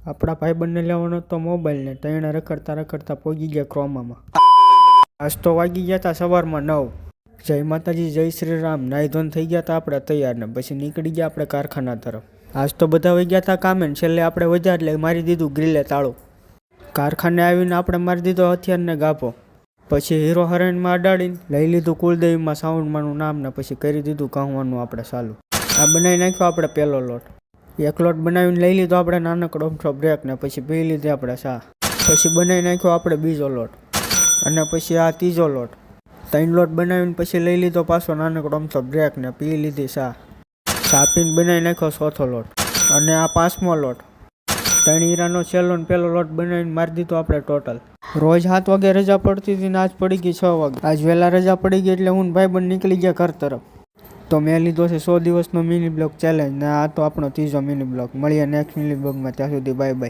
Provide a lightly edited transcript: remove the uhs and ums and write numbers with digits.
આપણા ભાઈબંધને લેવાનો તો મોબાઈલ ને તૈણે રખડતા રખડતા પહોંચી ગયા ક્રોમામાં. આજ તો વાગી ગયા હતા સવારમાં 9. જય માતાજી, જય શ્રી રામ. નાહી ધોન થઈ ગયા હતા આપણે તૈયાર ને પછી નીકળી ગયા આપણે કારખાના તરફ. આજ તો બધા વહી ગયા હતા કામે ને છેલ્લે આપણે વધ્યા એટલે મારી દીધું ગ્રીલે તાળું. કારખાને આવીને આપણે મારી દીધો હથિયારને ગાભો. પછી હીરો હરેણમાં અડાડીને લઈ લીધું કુલદેવીમાં સાઉન્ડમાંનું નામ ને પછી કરી દીધું કહવાનું આપણે ચાલુ. આ બનાવી નાખ્યો આપણે પહેલો લોટ. એક લોટ બનાવીને લઈ લીધો આપણે નાનકડો અમથો બ્રેક ને પછી પી લીધી આપણે ચા. પછી બનાવી નાખ્યો આપણે બીજો લોટ અને પછી આ ત્રીજો લોટ. 3 લોટ બનાવીને પછી લઈ લીધો પાછો નાનકડો અમથો બ્રેક ને પી લીધી ચા. ચા પીને બનાવી નાખ્યો ચોથો લોટ અને આ 5મો લોટ. 3 હીરાનો છેલ્લો ને પહેલો લોટ બનાવીને મારી દીધો આપણે ટોટલ. રોજ 7 વાગે રજા પડતી હતી ને આજ પડી ગઈ 6 વાગે. આજ વહેલા રજા પડી ગઈ એટલે હું ભાઈબંધ નીકળી ગયા ઘર તરફ. તો મેં લીધો છે 100 દિવસનો મિની બ્લોગ ચેલેન્જ ને આ તો આપણો ત્રીજો મિની બ્લોગ. મળીએ નેક્સ્ટ મિની બ્લોગમાં, ત્યાં સુધી બાય બાય.